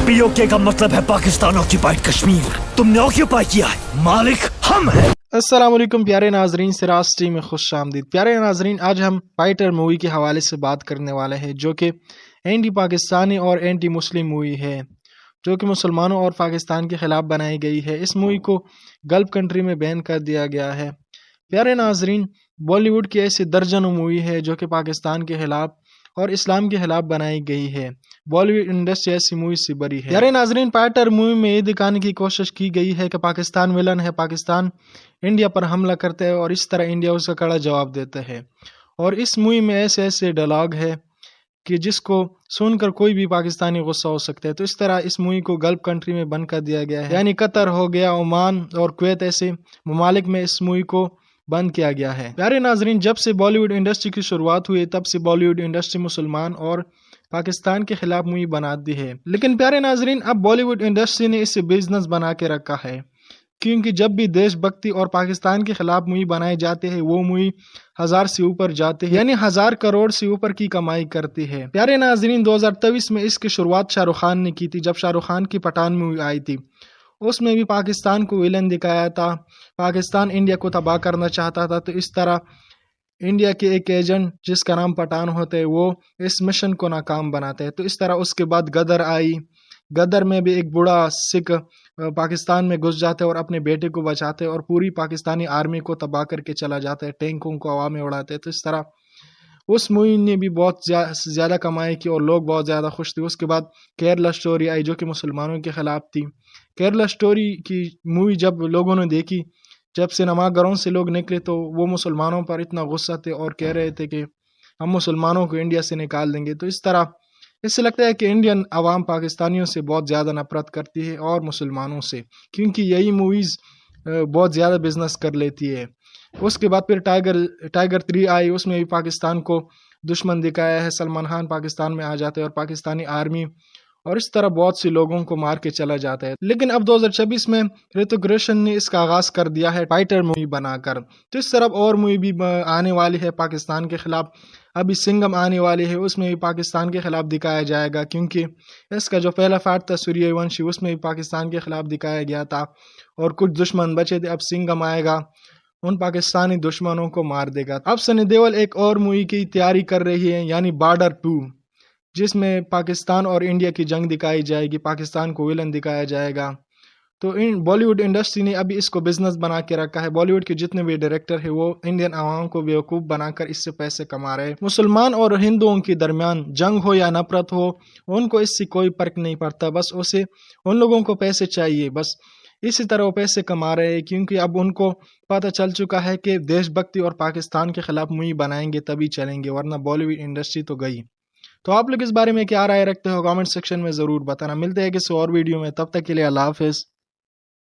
POK का मतलब है पाकिस्तान ऑक्यूपाइड कश्मीर। तुमने ऑक्यूपाई किया है, मालिक हम हैं। अस्सलाम वालेकुम प्यारे नाजरीन, सिराज टीवी में खुश आमदीद। प्यारे नाजरीन, आज हम फाइटर मूवी के हवाले से बात करने वाले हैं, जो कि एंटी पाकिस्तानी और एंटी मुस्लिम मूवी है, जो कि मुसलमानों और पाकिस्तान के खिलाफ बनाई गई है। इस मूवी को गल्फ कंट्री में बैन कर दिया गया है। प्यारे नाजरीन, बॉलीवुड की ऐसी दर्जनों मूवी है जो कि पाकिस्तान के खिलाफ और इस्लाम के खिलाफ बनाई गई है। बॉलीवुड इंडस्ट्री ऐसी मूवी से बरी है। प्यारे नाजरीन, फाइटर मूवी में ये दिखाने की कोशिश की गई है कि पाकिस्तान विलन है, पाकिस्तान इंडिया पर हमला करते हैं और इस तरह इंडिया उसका कड़ा जवाब देता है। और इस मूवी में ऐसे ऐसे डायलॉग है कि जिसको सुनकर कोई भी पाकिस्तानी गुस्सा हो सकता है। तो इस तरह इस मूवी को गल्फ कंट्री में बंद कर दिया गया है, यानी कतर हो गया, ओमान और कुवैत ऐसे ममालिक में इस मूवी को बंद किया गया है। प्यारे नाजरीन, जब से बॉलीवुड इंडस्ट्री की शुरुआत हुई तब से बॉलीवुड इंडस्ट्री मुसलमान और पाकिस्तान के खिलाफ मूवी बनाती है। लेकिन प्यारे नाजरीन, अब बॉलीवुड इंडस्ट्री ने इसे बिजनेस बना के रखा है, क्योंकि जब भी देशभक्ति और पाकिस्तान के खिलाफ मूवी बनाए जाते हैं वो मूवी 1000 से ऊपर जाते हैं, यानी 1000 करोड़ से ऊपर की कमाई करती है। प्यारे नाजरीन, 2023 में इसकी शुरुआत शाहरुख खान ने की थी, जब शाहरुख खान की पठान मूवी आई थी। उसमें भी पाकिस्तान को विलन दिखाया था, पाकिस्तान इंडिया को तबाह करना चाहता था। तो इस तरह इंडिया के एक एजेंट जिसका नाम पठान होता है वो इस मिशन को नाकाम बनाते हैं। तो इस तरह उसके बाद गदर आई। गदर में भी एक बूढ़ा सिख पाकिस्तान में घुस जाते हैं और अपने बेटे को बचाते हैं और पूरी पाकिस्तानी आर्मी को तबाह करके चला जाता है, टैंकों को हवा में उड़ाते हैं। तो इस तरह उस मूवी ने भी बहुत ज़्यादा कमाई की और लोग बहुत ज़्यादा खुश थे। उसके बाद केरला स्टोरी आई, जो कि मुसलमानों के खिलाफ थी। केरला स्टोरी की मूवी जब लोगों ने देखी, जब सिनेमाघरों से लोग निकले, तो वो मुसलमानों पर इतना गुस्सा थे और कह रहे थे कि हम मुसलमानों को इंडिया से निकाल देंगे। तो इस तरह इससे लगता है कि इंडियन आवाम पाकिस्तानियों से बहुत ज़्यादा नफरत करती है और मुसलमानों से, क्योंकि यही मूवीज़ बहुत ज़्यादा बिजनेस कर लेती है। उसके बाद फिर टाइगर 3 आई, उसमें भी पाकिस्तान को दुश्मन दिखाया है। सलमान खान पाकिस्तान में आ जाते हैं और पाकिस्तानी आर्मी और इस तरह बहुत से लोगों को मार के चला जाता है। लेकिन अब 2026 में ऋतिक रोशन ने इसका आगाज कर दिया है फाइटर मूवी बनाकर। तो इस तरह और मूवी भी आने वाली है पाकिस्तान के खिलाफ। अभी सिंघम आने वाली है, उसमें भी पाकिस्तान के खिलाफ दिखाया जाएगा, क्योंकि इसका जो पहला पार्ट था सूर्यवंशी, उसमें भी पाकिस्तान के खिलाफ दिखाया गया था और कुछ दुश्मन बचे थे। अब सिंघम आएगा, उन पाकिस्तानी दुश्मनों को मार देगा। अब सनी देओल एक और मूवी की तैयारी कर रही है, यानी बॉर्डर 2, जिसमें पाकिस्तान और इंडिया की जंग दिखाई जाएगी, पाकिस्तान को विलन दिखाया जाएगा। तो इन बॉलीवुड इंडस्ट्री ने अभी इसको बिजनेस बना के रखा है। बॉलीवुड के जितने भी डायरेक्टर है वो इंडियन आवाम को बेवकूफ़ बनाकर इससे पैसे कमा रहे हैं। मुसलमान और हिंदुओं के दरमियान जंग हो या नफरत हो, उनको इससे कोई फर्क नहीं पड़ता। बस उसे उन लोगों को पैसे चाहिए, बस इसी तरह वो पैसे कमा रहे हैं, क्योंकि अब उनको पता चल चुका है कि देशभक्ति और पाकिस्तान के खिलाफ मूवी बनाएंगे तभी चलेंगे, वरना बॉलीवुड इंडस्ट्री तो गई। तो आप लोग इस बारे में क्या राय रखते हो, कमेंट सेक्शन में ज़रूर बताना। मिलते हैं किसी और वीडियो में, तब तक के लिए अल्लाह हाफिज़।